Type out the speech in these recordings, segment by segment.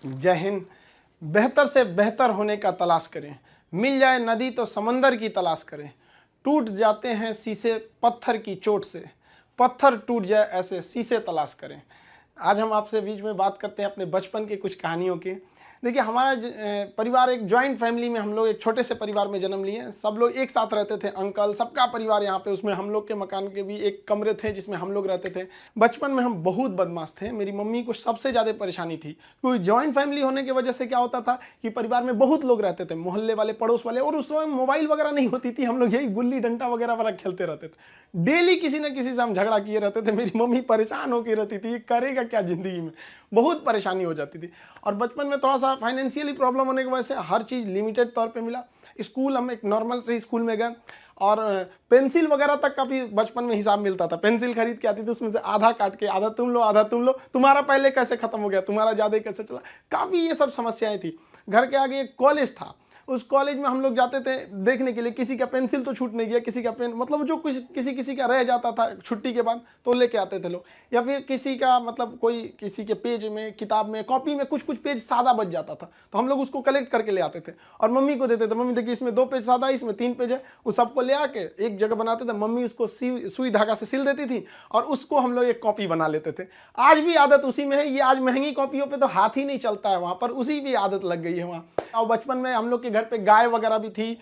जय हिंद। बेहतर से बेहतर होने का तलाश करें, मिल जाए नदी तो समंदर की तलाश करें। टूट जाते हैं शीशे पत्थर की चोट से, पत्थर टूट जाए ऐसे शीशे तलाश करें। आज हम आपसे बीच में बात करते हैं अपने बचपन की कुछ कहानियों की। देखिए, हमारा परिवार एक जॉइंट फैमिली में, हम लोग एक छोटे से परिवार में जन्म लिए। सब लोग एक साथ रहते थे, अंकल सबका परिवार यहाँ पे। उसमें हम लोग के मकान के भी एक कमरे थे जिसमें हम लोग रहते थे। बचपन में हम बहुत बदमाश थे। मेरी मम्मी को सबसे ज़्यादा परेशानी थी, क्योंकि जॉइंट फैमिली होने की वजह से क्या होता था कि परिवार में बहुत लोग रहते थे, मोहल्ले वाले, पड़ोस वाले। और उस समय मोबाइल वगैरह नहीं होती थी, हम लोग यही गुल्ली डंडा वगैरह वाला खेलते रहते थे। डेली किसी न किसी से हम झगड़ा किए रहते थे। मेरी मम्मी परेशान होकर रहती थी, ये करेगा क्या ज़िंदगी में, बहुत परेशानी हो जाती थी। और बचपन में थोड़ा सा फाइनेंशियली प्रॉब्लम होने की वजह से हर चीज़ लिमिटेड तौर पे मिला। स्कूल हम एक नॉर्मल से स्कूल में गए, और पेंसिल वगैरह तक का भी बचपन में हिसाब मिलता था। पेंसिल खरीद के आती थी, उसमें से आधा काट के आधा तुम लो आधा तुम लो, तुम्हारा पहले कैसे खत्म हो गया, तुम्हारा ज़्यादा कैसे चला। काफ़ी ये सब समस्याएं थी। घर के आगे एक कॉलेज था, उस कॉलेज में हम लोग जाते थे देखने के लिए, किसी का पेंसिल तो छूट नहीं गया, किसी का पेन, मतलब जो कुछ किसी का रह जाता था छुट्टी के बाद तो लेके आते थे लोग। या फिर किसी का मतलब कोई किसी के पेज में, किताब में, कॉपी में कुछ पेज सादा बच जाता था, तो हम लोग उसको कलेक्ट करके ले आते थे और मम्मी को देते थे। मम्मी देखिए, इसमें 2 पेज सादा है, इसमें 3 पेज है। उस सबको ले आके एक जगह बनाते थे। मम्मी उसको सुई धागा से सिल देती थी और उसको हम लोग एक कॉपी बना लेते थे। आज भी आदत उसी में है। ये आज महंगी कॉपियों पे तो हाथ ही नहीं चलता है, वहाँ पर उसी भी आदत लग गई है वहाँ। और बचपन में हम लोग के घर पे गाय वगैरह भी थी,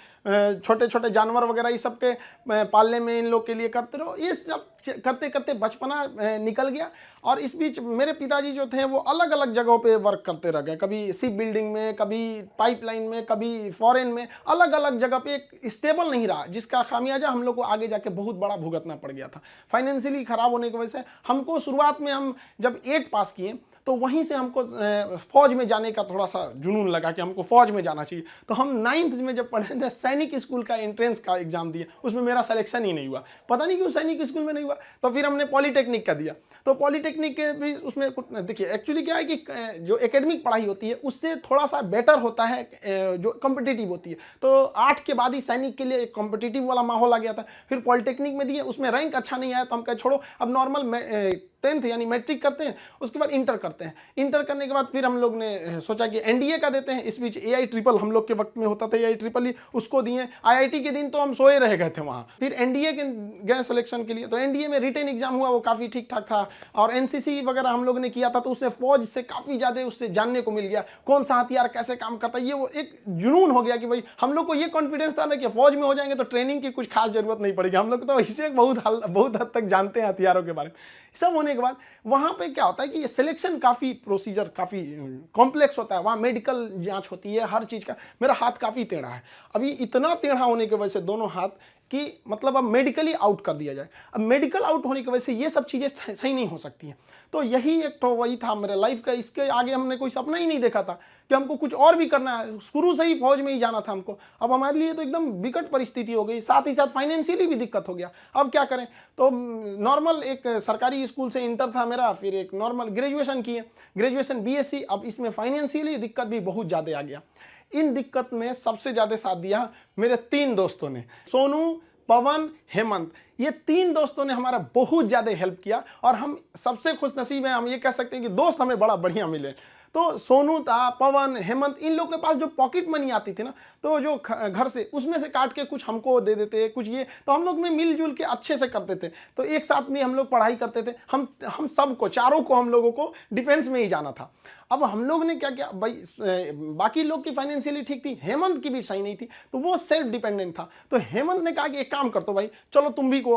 छोटे छोटे जानवर वगैरह, ये सब के पालने में इन लोग के लिए करते रहो। ये सब करते करते बचपना निकल गया। और इस बीच मेरे पिताजी जो थे वो अलग अलग जगहों पे वर्क करते रह गए, कभी शिप बिल्डिंग में, कभी पाइपलाइन में, कभी फॉरेन में, अलग अलग जगह पे। एक स्टेबल नहीं रहा, जिसका खामियाजा हम लोग को आगे जाके बहुत बड़ा भुगतना पड़ गया था। फाइनेंशियली खराब होने की वजह से हमको शुरुआत में, हम जब 8 पास किए तो वहीं से हमको फौज में जाने का थोड़ा सा जुनून लगा कि हमको फौज में जाना चाहिए। तो हम 9th में जब पढ़े थे, सैनिक स्कूल का एंट्रेंस का एग्जाम दिया, उसमें मेरा सिलेक्शन ही नहीं हुआ। पता नहीं क्यों सैनिक स्कूल में नहीं हुआ। तो फिर हमने पॉलिटेक्निक का दिया, तो पॉलिटेक्निक के भी उसमें देखिए, एक्चुअली क्या है कि जो एकेडमिक पढ़ाई होती है उससे थोड़ा सा बेटर होता है जो कॉम्पिटिटिव होती है। तो 8 के बाद ही सैनिक के लिए एक कॉम्पिटिटिव वाला माहौल आ गया था। फिर पॉलिटेक्निक में दिए, उसमें रैंक अच्छा नहीं आया, तो हम कहे छोड़ो, अब नॉर्मल 10th यानी मैट्रिक करते हैं, उसके बाद इंटर करते हैं। इंटर करने के बाद फिर हम लोग ने सोचा कि एनडीए का देते हैं। इस बीच एआई ट्रिपल हम लोग के वक्त में होता था, एआई ट्रिपल ही, उसको दिए। आईआईटी के दिन तो हम सोए रह गए थे वहाँ। फिर एनडीए के गए सिलेक्शन के लिए, तो एनडीए में रिटन एग्जाम हुआ, वो काफ़ी ठीक ठाक था। और एनसीसी वगैरह हम लोग ने किया था, तो उससे फौज से काफ़ी ज़्यादा उससे जानने को मिल गया, कौन सा हथियार कैसे काम करता है। ये वो एक जुनून हो गया कि भाई हम लोग को ये कॉन्फिडेंस था ना कि फौज में हो जाएंगे तो ट्रेनिंग की कुछ खास जरूरत नहीं पड़ेगी। हम लोग तो इसे बहुत हद तक जानते हैं हथियारों के बारे में। सब होने के बाद वहाँ पे क्या होता है कि ये सिलेक्शन काफ़ी प्रोसीजर काफ़ी कॉम्प्लेक्स होता है। वहाँ मेडिकल जांच होती है हर चीज़ का। मेरा हाथ काफ़ी टेढ़ा है, अभी इतना टेढ़ा होने की वजह से दोनों हाथ कि मतलब अब मेडिकली आउट कर दिया जाए। अब मेडिकल आउट होने की वजह से ये सब चीज़ें सही नहीं हो सकती हैं। तो यही एक तो वही था मेरे लाइफ का। इसके आगे हमने कोई सपना ही नहीं देखा था कि हमको कुछ और भी करना है। शुरू से ही फौज में ही जाना था हमको। अब हमारे लिए तो एकदम विकट परिस्थिति हो गई, साथ ही साथ फाइनेंशियली भी दिक्कत हो गया। अब क्या करें। तो नॉर्मल एक सरकारी स्कूल से इंटर था मेरा, फिर एक नॉर्मल ग्रेजुएशन किए, ग्रेजुएशन बीएससी। अब इसमें फाइनेंशियली दिक्कत भी बहुत ज़्यादा आ गया। इन दिक्कत में सबसे ज़्यादा साथ दिया मेरे 3 दोस्तों ने, सोनू, पवन, हेमंत। ये 3 दोस्तों ने हमारा बहुत ज़्यादा हेल्प किया। और हम सबसे खुश नसीब हैं, हम ये कह सकते हैं कि दोस्त हमें बड़ा बढ़िया मिले। तो सोनू था, पवन, हेमंत, इन लोग के पास जो पॉकेट मनी आती थी ना, तो जो घर से उसमें से काट के कुछ हमको दे देते, कुछ ये, तो हम लोग में मिलजुल के अच्छे से करते थे। तो एक साथ में हम लोग पढ़ाई करते थे। हम सबको, चारों को, हम लोगों को डिफेंस में ही जाना था। अब हम लोग ने क्या किया भाई, बाकी लोग की फाइनेंशियली ठीक थी, हेमंत की भी सही नहीं थी, तो वो सेल्फ डिपेंडेंट था। तो हेमंत ने कहा कि एक काम कर दो भाई, चलो तुम भी को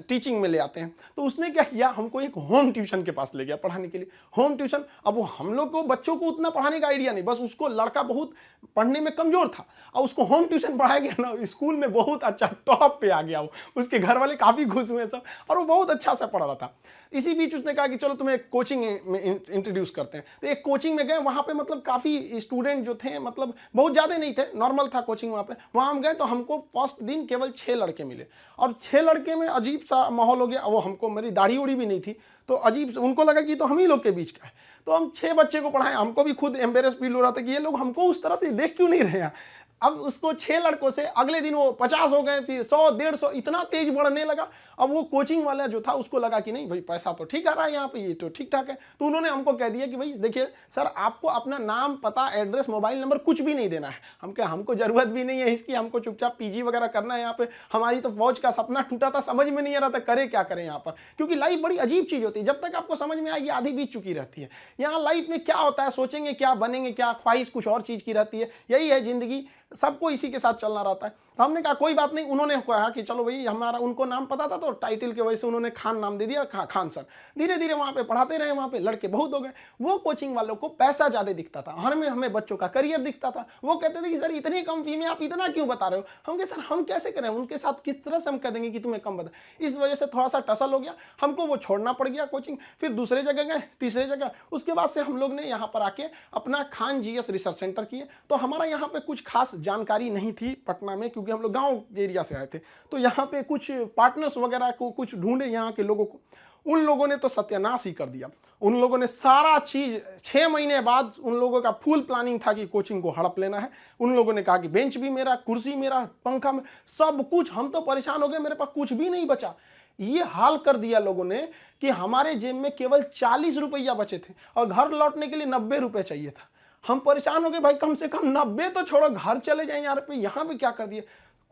टीचिंग में ले आते हैं। तो उसने क्या किया, हमको एक होम ट्यूशन के पास ले गया पढ़ाने के लिए। होम ट्यूशन, अब वो हम लोग को बच्चों को उतना पढ़ाने का आइडिया नहीं, बस उसको लड़का बहुत पढ़ने में कमजोर था और उसको होम ट्यूशन पढ़ाया गया ना, स्कूल में बहुत अच्छा टॉप पे आ गया वो। उसके घर वाले काफ़ी खुश हुए सब, और वो बहुत अच्छा सा पढ़ रहा था। इसी बीच उसने कहा कि चलो तुम्हें एक कोचिंग में इंट्रोड्यूस करते हैं। तो एक कोचिंग में गए, वहाँ पे मतलब काफ़ी स्टूडेंट जो थे, मतलब बहुत ज़्यादा नहीं थे, नॉर्मल था कोचिंग वहाँ पे। वहाँ हम गए तो हमको फर्स्ट दिन केवल 6 लड़के मिले, और 6 लड़के में अजीब सा माहौल हो गया। वो हमको, मेरी दाढ़ी उड़ी भी नहीं थी, तो अजीब, उनको लगा कि तो हम ही लोग के बीच का है। तो हम 6 बच्चे को पढ़ाएं, हमको भी खुद एम्बेरस फील हो रहा था कि ये लोग हमको उस तरह से देख क्यों नहीं रहे हैं। अब उसको 6 लड़कों से अगले दिन वो 50 हो गए, फिर 100, 150, इतना तेज बढ़ने लगा। अब वो कोचिंग वाला जो था उसको लगा कि नहीं भाई पैसा तो ठीक आ रहा है यहाँ पे, ये तो ठीक ठाक है। तो उन्होंने हमको कह दिया कि भाई देखिए सर, आपको अपना नाम, पता, एड्रेस, मोबाइल नंबर कुछ भी नहीं देना है। हम कहा हमको जरूरत भी नहीं है इसकी, हमको चुपचाप पीजी वगैरह करना है यहाँ पे। हमारी तो फौज का सपना टूटा था, समझ में नहीं आ रहा था करे क्या करें यहाँ पर, क्योंकि लाइफ बड़ी अजीब चीज होती है। जब तक आपको समझ में आएगी आधी बीत चुकी रहती है। यहाँ लाइफ में क्या होता है, सोचेंगे क्या, बनेंगे क्या, ख्वाहिश कुछ और चीज की रहती है। यही है जिंदगी, सबको इसी के साथ चलना रहता है। तो हमने कहा कोई बात नहीं। उन्होंने कहा कि चलो भाई, हमारा उनको नाम पता था तो टाइटल की वजह से उन्होंने खान नाम दे दिया, खान सर। धीरे धीरे वहां पे पढ़ाते रहे, वहां पे लड़के बहुत हो गए। वो कोचिंग वालों को पैसा ज्यादा दिखता था, हमें बच्चों का करियर दिखता था। वो कहते थे कि सर इतनी कम फी में आप इतना क्यों बता रहे हो। हम कहे सर हम कैसे करें, उनके साथ किस तरह से हम कह देंगे कि तुम्हें कम बता। इस वजह से थोड़ा सा टसल हो गया, हमको वो छोड़ना पड़ गया कोचिंग। फिर दूसरे जगह गए, तीसरे जगह। उसके बाद से हम लोग ने यहाँ पर आके अपना खान जीएस रिसर्च सेंटर किए। तो हमारा यहाँ पे कुछ खास जानकारी नहीं थी पटना में, क्योंकि हम लोग गांव एरिया से आए थे। तो यहाँ पे कुछ पार्टनर्स वगैरह को कुछ ढूंढे यहाँ के लोगों को। उन लोगों ने तो सत्यानाश ही कर दिया। उन लोगों ने सारा चीज 6 महीने बाद उन लोगों का फुल प्लानिंग था कि कोचिंग को हड़प लेना है। उन लोगों ने कहा कि बेंच भी मेरा, कुर्सी मेरा, पंखा में, सब कुछ। हम तो परेशान हो गए, मेरे पास कुछ भी नहीं बचा। ये हाल कर दिया लोगों ने कि हमारे जेब में केवल 40 रुपया बचे थे और घर लौटने के लिए 90 रुपये चाहिए था। हम परेशान हो गए, भाई कम से कम 90 तो छोड़ो, घर चले जाएं यार, पे यहाँ पे क्या कर दिए।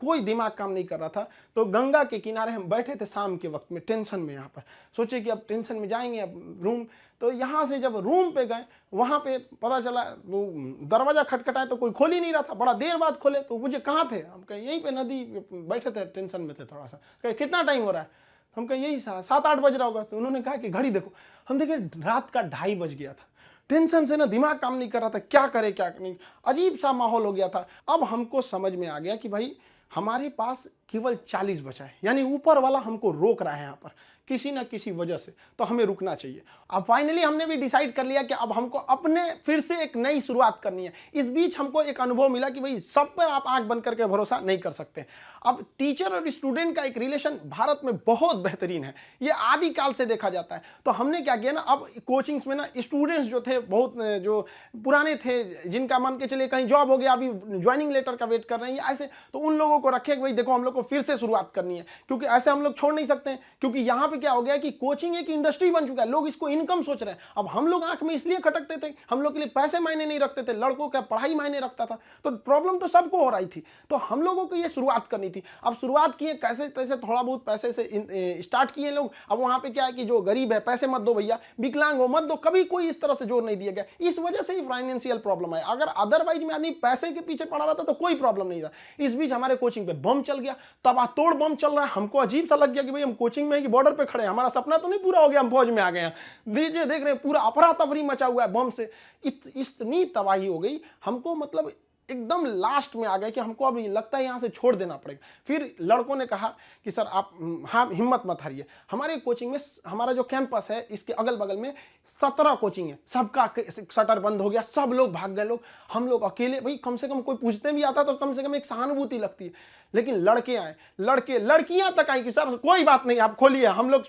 कोई दिमाग काम नहीं कर रहा था। तो गंगा के किनारे हम बैठे थे शाम के वक्त में, टेंशन में। यहाँ पर सोचे कि अब टेंशन में जाएंगे, अब रूम। तो यहाँ से जब रूम पे गए, वहाँ पे पता चला वो दरवाजा खटखटाए तो कोई खोल ही नहीं रहा था। बड़ा देर बाद खोले तो मुझे कहाँ थे, हम कहे यहीं पे नदी बैठे थे, टेंशन में थे थोड़ा सा। कहे कितना टाइम हो रहा है, हम कहे यही 7-8 बज रहा होगा। तो उन्होंने कहा कि घड़ी देखो। हम देखे रात का 2:30 बज गया था। टेंशन से ना दिमाग काम नहीं कर रहा था, क्या करे क्या नहीं, अजीब सा माहौल हो गया था। अब हमको समझ में आ गया कि भाई हमारे पास केवल 40 बचा है, यानी ऊपर वाला हमको रोक रहा है यहाँ पर किसी ना किसी वजह से, तो हमें रुकना चाहिए। अब फाइनली हमने भी डिसाइड कर लिया कि अब हमको अपने फिर से एक नई शुरुआत करनी है। इस बीच हमको एक अनुभव मिला कि भाई सब पे आप आंख बंद करके भरोसा नहीं कर सकते। अब टीचर और स्टूडेंट का एक रिलेशन भारत में बहुत बेहतरीन है, ये आदिकाल से देखा जाता है। तो हमने क्या किया ना, अब कोचिंग्स में ना स्टूडेंट्स जो थे, बहुत जो पुराने थे, जिनका मान के चलिए कहीं जॉब हो गया, अभी ज्वाइनिंग लेटर का वेट कर रहे हैं ऐसे, तो उन लोगों को रखे कि भाई देखो हम लोग को फिर से शुरुआत करनी है, क्योंकि ऐसे हम लोग छोड़ नहीं सकते हैं। क्योंकि यहाँ पे क्या हो गया कि कोचिंग एक इंडस्ट्री बन चुका है, लोग इसको इनकम सोच रहे हैं। अब हम लोग आंख में इसलिए खटकते थे, हम लोग के लिए पैसे मायने नहीं रखते थे, लड़कों का पढ़ाई मायने रखता था। तो प्रॉब्लम तो सबको हो रही थी, तो हम लोगों को ये शुरुआत करनी थी। अब शुरुआत किए कैसे तैसे, थोड़ा बहुत पैसे से स्टार्ट किए लोग। अब वहां पे क्या है कि जो गरीब है पैसे मत दो भैया, विकलांग हो मत दो, कभी कोई इस तरह से जोर नहीं दिया गया। इस वजह से ही फाइनेंशियल प्रॉब्लम है। अगर अदरवाइज में आदमी पैसे के पीछे पड़ा रहता तो कोई प्रॉब्लम नहीं था। इस बीच हमारे कोचिंग पे बम चल गया, तबातोड़ बम चल रहा है। हमको अजीब सा लग गया कि भाई हम कोचिंग में कि बॉर्डर पे खड़े हैं, हमारा सपना तो नहीं पूरा हो गया, हम फौज में आ गए हैं। दीजिए देख रहे हैं पूरा अफरा तफरी मचा हुआ है बम से। इतनी तबाही हो गई, हमको मतलब एकदम लास्ट में आ गए कि हमको अब लगता है यहाँ से छोड़ देना पड़ेगा। फिर लड़कों ने कहा कि सर आप हाँ हिम्मत मत हारिए। हमारे कोचिंग में, हमारा जो कैंपस है इसके अगल बगल में 17 कोचिंग है, सबका शटर बंद हो गया, सब लोग भाग गए। लोग हम लोग अकेले, भाई कम से कम कोई पूछते भी आता तो कम से कम एक सहानुभूति लगती है। लेकिन लड़के आए, लड़कियां तक आई कि सर कोई बात नहीं आप खोलिए, हम लोग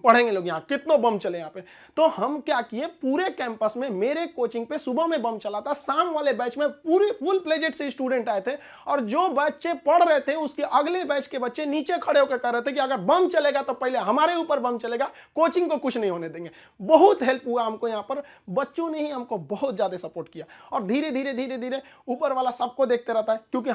पढ़ेंगे लोग, यहाँ कितनों बम चले यहाँ पे। तो हम क्या किए, पूरे कैंपस में मेरे कोचिंग पे सुबह में बम चला था, शाम वाले बैच में पूरे फुल प्लेजेड से स्टूडेंट आए थे। और जो बच्चे पढ़ रहे थे उसके अगले बैच के बच्चे नीचे खड़े होकर कह रहे थे कि अगर बम चलेगा तो पहले हमारे ऊपर बम चलेगा, कोचिंग को कुछ नहीं होने देंगे। बहुत हेल्प हुआ हमको यहाँ पर, बच्चों ने ही हमको बहुत ज्यादा सपोर्ट किया। और धीरे धीरे ऊपर वाला सबको देखते रहता है, क्योंकि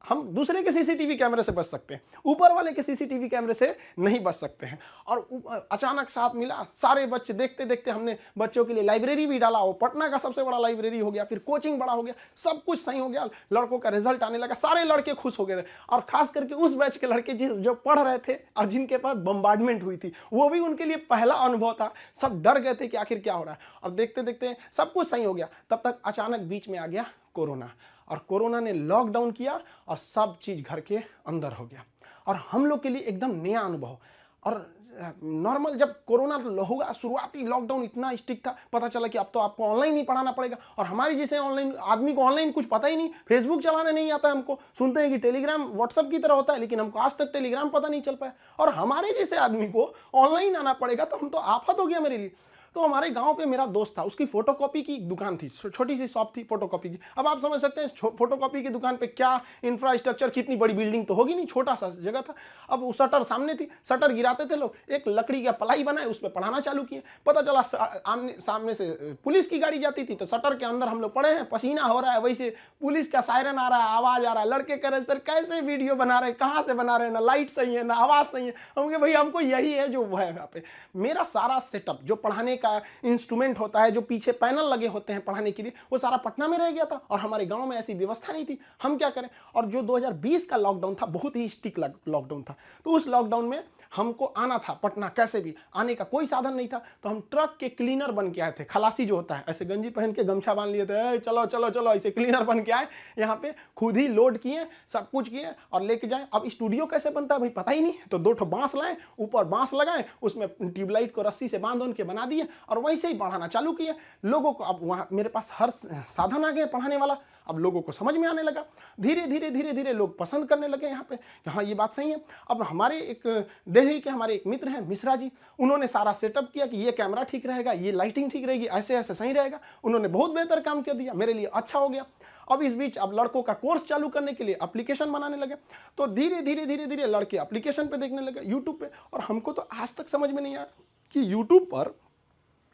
हम दूसरे के सीसीटीवी कैमरे से बच सकते हैं, ऊपर वाले के सीसीटीवी कैमरे से नहीं बच सकते हैं। और अचानक साथ मिला, सारे बच्चे देखते देखते हमने बच्चों के लिए लाइब्रेरी भी डाला, वो पटना का सबसे बड़ा लाइब्रेरी हो गया। फिर कोचिंग बड़ा हो गया, सब कुछ सही हो गया, लड़कों का रिजल्ट आने लगा, सारे लड़के खुश हो गए। और खास करके उस बैच के लड़के जो पढ़ रहे थे और जिनके पास बम्बार्डमेंट हुई थी, वो भी उनके लिए पहला अनुभव था। सब डर गए थे कि आखिर क्या हो रहा है। और देखते देखते सब कुछ सही हो गया। तब तक अचानक बीच में आ गया कोरोना, और कोरोना ने लॉकडाउन किया और सब चीज घर के अंदर हो गया। और हम लोग के लिए एकदम नया अनुभव। और नॉर्मल जब कोरोना होगा, शुरुआती लॉकडाउन इतना स्ट्रिक्ट था, पता चला कि अब तो आपको ऑनलाइन ही पढ़ाना पड़ेगा। और हमारी जैसे ऑनलाइन आदमी को ऑनलाइन कुछ पता ही नहीं, फेसबुक चलाने नहीं आता हमको, सुनते हैं कि टेलीग्राम व्हाट्सएप की तरह होता है, लेकिन हमको आज तक टेलीग्राम पता नहीं चल पाया। और हमारे जैसे आदमी को ऑनलाइन आना पड़ेगा, तो हम तो आफत हो गया मेरे लिए। तो हमारे गांव पे मेरा दोस्त था, उसकी फोटोकॉपी की दुकान थी, छोटी सी शॉप थी फोटोकॉपी की। अब आप समझ सकते हैं फोटोकॉपी की दुकान पे क्या इंफ्रास्ट्रक्चर, कितनी बड़ी बिल्डिंग तो होगी नहीं, छोटा सा जगह था। अब वो शटर सामने थी, शटर गिराते थे लोग, एक लकड़ी का पलाई बनाए उस पर पढ़ाना चालू किए। पता चला सामने से पुलिस की गाड़ी जाती थी, तो शटर के अंदर हम लोग पड़े हैं, पसीना हो रहा है, वैसे पुलिस का सायरन आ रहा है, आवाज आ रहा है। लड़के कह रहे सर कैसे वीडियो बना रहे हैं, कहाँ से बना रहे हैं, ना लाइट सही है ना आवाज सही है। हम कहे भाई हमको यही है जो है यहाँ पे। मेरा सारा सेटअप जो पढ़ाने का इंस्ट्रूमेंट होता है, जो पीछे पैनल लगे होते हैं पढ़ाने के लिए, वो सारा पटना में रह गया था और हमारे गांव में ऐसी व्यवस्था नहीं थी। हम क्या करें। और जो 2020 का लॉकडाउन था, बहुत ही स्ट्रिक्ट लॉकडाउन था, तो उस लॉकडाउन में हमको आना था पटना, कैसे भी आने का कोई साधन नहीं था। तो हम ट्रक के क्लीनर बन के आए थे। खलासी जो होता है, ऐसे गंजी पहन के गमछा बांध लिए थे, चलो चलो चलो, ऐसे क्लीनर बन के आए यहाँ पे, खुद ही लोड किए, सब कुछ किए और लेके जाए। अब स्टूडियो कैसे बनता है भाई पता ही नहीं, तो 2 ठो बांस लाए, ऊपर बांस लगाए, उसमें ट्यूबलाइट को रस्सी से बांध के बना दिए और वैसे ही पढ़ाना चालू किए लोगों को। अब वहाँ मेरे पास हर साधन आ गया पढ़ाने वाला, अब लोगों को समझ में आने लगा। धीरे धीरे धीरे धीरे लोग पसंद करने लगे यहाँ पे कि हाँ ये बात सही है। अब हमारे एक दिल्ली के हमारे एक मित्र हैं मिश्रा जी, उन्होंने सारा सेटअप किया कि ये कैमरा ठीक रहेगा, ये लाइटिंग ठीक रहेगी, ऐसे ऐसे सही रहेगा। उन्होंने बहुत बेहतर काम कर दिया, मेरे लिए अच्छा हो गया। अब इस बीच अब लड़कों का कोर्स चालू करने के लिए एप्लीकेशन बनाने लगे, तो धीरे धीरे धीरे धीरे लड़के एप्लीकेशन पे देखने लगे, यूट्यूब पे। और हमको तो आज तक समझ में नहीं आया कि यूट्यूब पर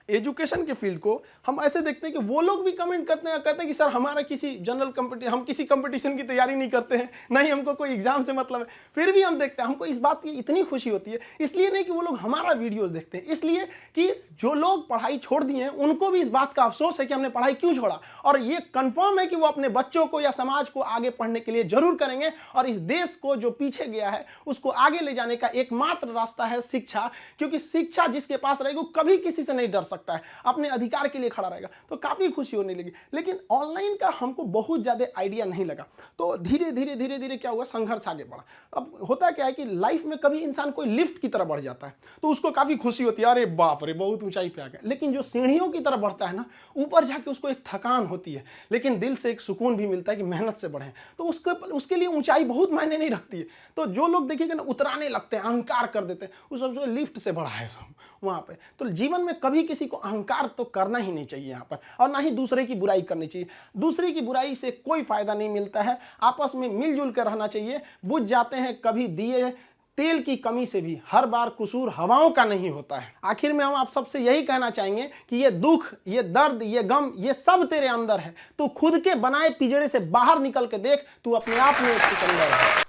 एजुकेशन के फील्ड को हम ऐसे देखते हैं कि वो लोग भी कमेंट करते हैं, कहते हैं कि सर हमारा किसी जनरल कंपटीशन, हम किसी कंपटीशन की तैयारी नहीं करते हैं, नहीं हमको कोई एग्जाम से मतलब है, फिर भी हम देखते हैं। हमको इस बात की इतनी खुशी होती है, इसलिए नहीं कि वो लोग हमारा वीडियोस देखते हैं, इसलिए कि जो लोग पढ़ाई छोड़ दिए हैं उनको भी इस बात का अफसोस है कि हमने पढ़ाई क्यों छोड़ा। और ये कंफर्म है कि वो अपने बच्चों को या समाज को आगे पढ़ने के लिए जरूर करेंगे। और इस देश को जो पीछे गया है उसको आगे ले जाने का एकमात्र रास्ता है शिक्षा, क्योंकि शिक्षा जिसके पास रहेगी वो कभी किसी से नहीं डर सकता है, अपने अधिकार के लिए खड़ा रहेगा। तो काफी खुशी होने लगी। लेकिन ऑनलाइन का हमको बहुत ज्यादा आइडिया नहीं लगा, तो धीरे धीरे धीरे धीरे क्या हुआ, संघर्ष आगे बढ़ा। अब होता क्या है कि लाइफ में कभी इंसान कोई लिफ्ट की तरफ बढ़ जाता है तो उसको काफी खुशी होती है, अरे बाप रे बहुत ऊंचाई पे आ गया। लेकिन जो सीढ़ियों की तरफ बढ़ता है ना, ऊपर जाके उसको एक थकान होती है, लेकिन दिल से एक सुकून भी मिलता है कि मेहनत से बढ़े। तो उसके लिए ऊंचाई बहुत मायने नहीं रखती है। तो जो लोग देखिएगा ना उतराने लगते हैं, अहंकार कर देते हैं, उस सबसे लिफ्ट से बढ़ा है सब वहां पे। तो जीवन में कभी किसी को अहंकार तो करना ही नहीं चाहिए यहाँ पर, और ना ही दूसरे की बुराई करनी चाहिए। दूसरे की बुराई से कोई फायदा नहीं मिलता है, आपस में मिलजुल कर रहना चाहिए। बुझ जाते हैं कभी दिए तेल की कमी से भी, हर बार कसूर हवाओं का नहीं होता है। आखिर में हम आप सबसे यही कहना चाहेंगे कि ये दुख, ये दर्द, ये गम, ये सब तेरे अंदर है। तू खुद के बनाए पिंजड़े से बाहर निकल के देख, तू अपने आप में एक सिकंदर है।